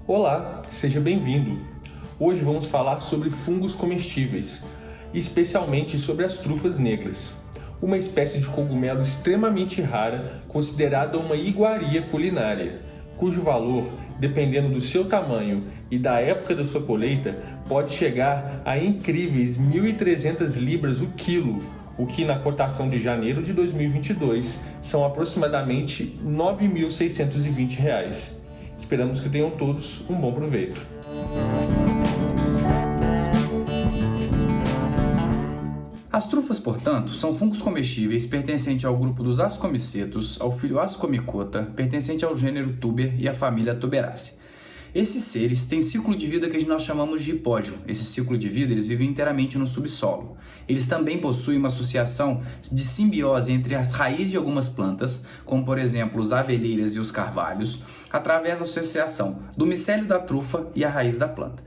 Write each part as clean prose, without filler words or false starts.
Olá, seja bem-vindo! Hoje vamos falar sobre fungos comestíveis, especialmente sobre as trufas negras, uma espécie de cogumelo extremamente rara, considerada uma iguaria culinária, cujo valor, dependendo do seu tamanho e da época da sua colheita, pode chegar a incríveis 1.300 libras o quilo, o que na cotação de janeiro de 2022 são aproximadamente R$ 9.620. Esperamos que tenham todos um bom proveito. As trufas, portanto, são fungos comestíveis pertencentes ao grupo dos ascomicetos, ao filho Ascomicota, pertencente ao gênero Tuber e à família Tuberaceae. Esses seres têm ciclo de vida que nós chamamos de hipógeo. Esse ciclo de vida eles vivem inteiramente no subsolo. Eles também possuem uma associação de simbiose entre as raízes de algumas plantas, como por exemplo os avelheiras e os carvalhos, através da associação do micélio da trufa e a raiz da planta.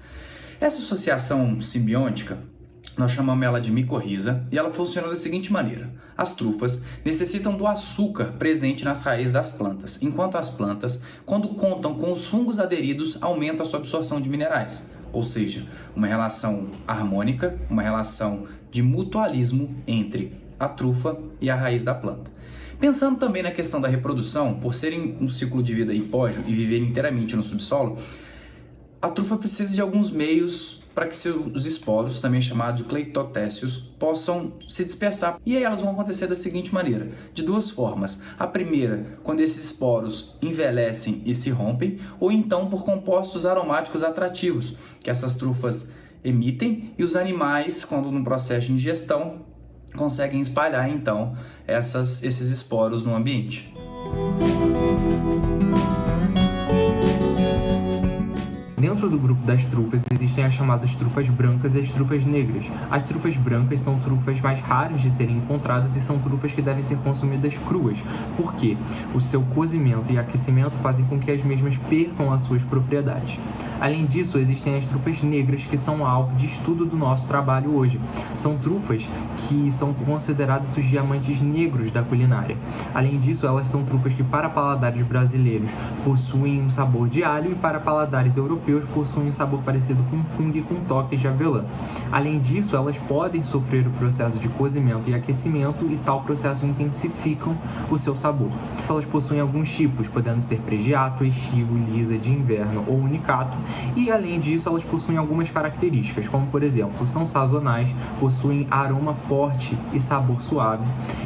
Essa associação simbiótica nós chamamos ela de micorriza e ela funciona da seguinte maneira: as trufas necessitam do açúcar presente nas raízes das plantas, enquanto as plantas, quando contam com os fungos aderidos, aumentam a sua absorção de minerais, ou seja, uma relação harmônica, uma relação de mutualismo entre a trufa e a raiz da planta. Pensando também na questão da reprodução, por serem um ciclo de vida hipógeo e viverem inteiramente no subsolo, a trufa precisa de alguns meios para que seus esporos, também chamados de cleitotécios, possam se dispersar. E aí elas vão acontecer da seguinte maneira, de duas formas. A primeira, quando esses esporos envelhecem e se rompem, ou então por compostos aromáticos atrativos, que essas trufas emitem, e os animais, quando no processo de ingestão, conseguem espalhar então esses esporos no ambiente. Dentro do grupo das trufas existem as chamadas trufas brancas e as trufas negras. As trufas brancas são trufas mais raras de serem encontradas e são trufas que devem ser consumidas cruas, porque o seu cozimento e aquecimento fazem com que as mesmas percam as suas propriedades. Além disso, existem as trufas negras, que são alvo de estudo do nosso trabalho hoje. São trufas que são consideradas os diamantes negros da culinária. Além disso, elas são trufas que para paladares brasileiros possuem um sabor de alho e para paladares europeus possuem um sabor parecido com fungo e com toques de avelã. Além disso, elas podem sofrer o processo de cozimento e aquecimento e tal processo intensificam o seu sabor. Elas possuem alguns tipos, podendo ser pregiato, estivo, lisa, de inverno ou unicato, e além disso elas possuem algumas características, como por exemplo, são sazonais, possuem aroma forte e sabor suave.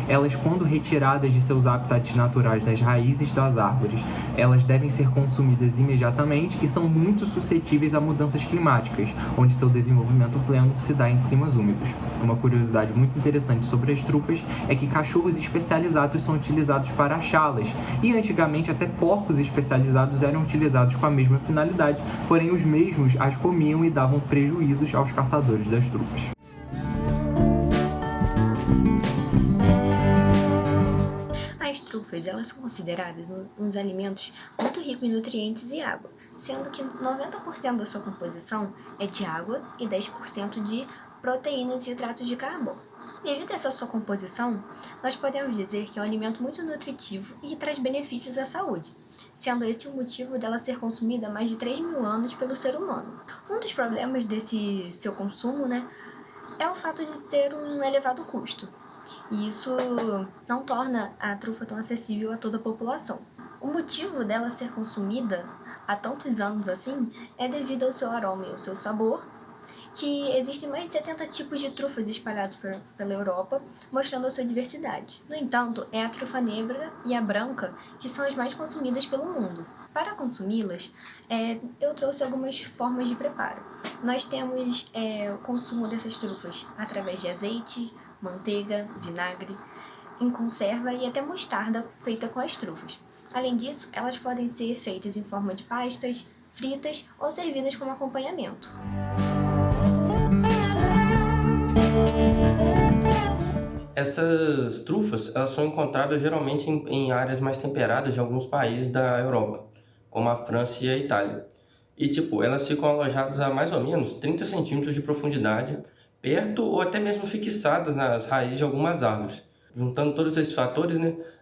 Elas, quando retiradas de seus habitats naturais das raízes das árvores, elas devem ser consumidas imediatamente e são muito suscetíveis a mudanças climáticas, onde seu desenvolvimento pleno se dá em climas úmidos. Uma curiosidade muito interessante sobre as trufas é que cachorros especializados são utilizados para achá-las, e antigamente até porcos especializados eram utilizados com a mesma finalidade, porém os mesmos as comiam e davam prejuízos aos caçadores das trufas. As trufas, elas são consideradas uns alimentos muito ricos em nutrientes e água, sendo que 90% da sua composição é de água e 10% de proteínas e hidratos de carbono. Devido a essa sua composição, nós podemos dizer que é um alimento muito nutritivo e que traz benefícios à saúde, sendo esse o motivo dela ser consumida há mais de 3.000 anos pelo ser humano. Um dos problemas desse seu consumo, é o fato de ter um elevado custo, e isso não torna a trufa tão acessível a toda a população. O motivo dela ser consumida há tantos anos assim é devido ao seu aroma e ao seu sabor, que existem mais de 70 tipos de trufas espalhados pela Europa, mostrando a sua diversidade. No entanto, é a trufa negra e a branca que são as mais consumidas pelo mundo. Para consumi-las, eu trouxe algumas formas de preparo. Nós temos o consumo dessas trufas através de azeite, manteiga, vinagre, em conserva e até mostarda feita com as trufas. Além disso, elas podem ser feitas em forma de pastas, fritas ou servidas como acompanhamento. Essas trufas, elas são encontradas geralmente em áreas mais temperadas de alguns países da Europa, como a França e a Itália. E elas ficam alojadas a mais ou menos 30 centímetros de profundidade, perto ou até mesmo fixadas nas raízes de algumas árvores. Juntando todos esses fatores,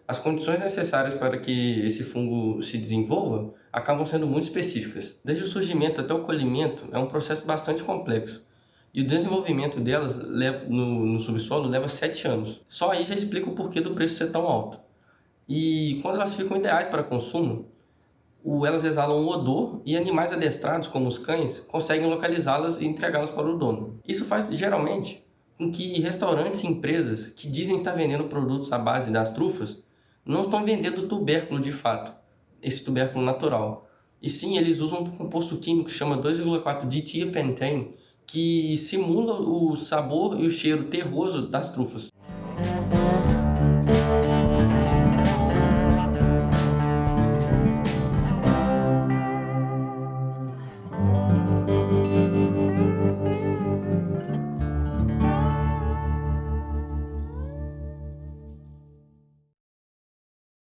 As condições necessárias para que esse fungo se desenvolva acabam sendo muito específicas. Desde o surgimento até o colhimento é um processo bastante complexo. E o desenvolvimento delas no subsolo leva 7 anos. Só aí já explica o porquê do preço ser tão alto. E quando elas ficam ideais para consumo, elas exalam um odor e animais adestrados, como os cães, conseguem localizá-las e entregá-las para o dono. Isso faz, geralmente, com que restaurantes e empresas que dizem estar vendendo produtos à base das trufas não estão vendendo tubérculo de fato, esse tubérculo natural. E sim, eles usam um composto químico que se chama 2,4-ditiapentane, que simula o sabor e o cheiro terroso das trufas.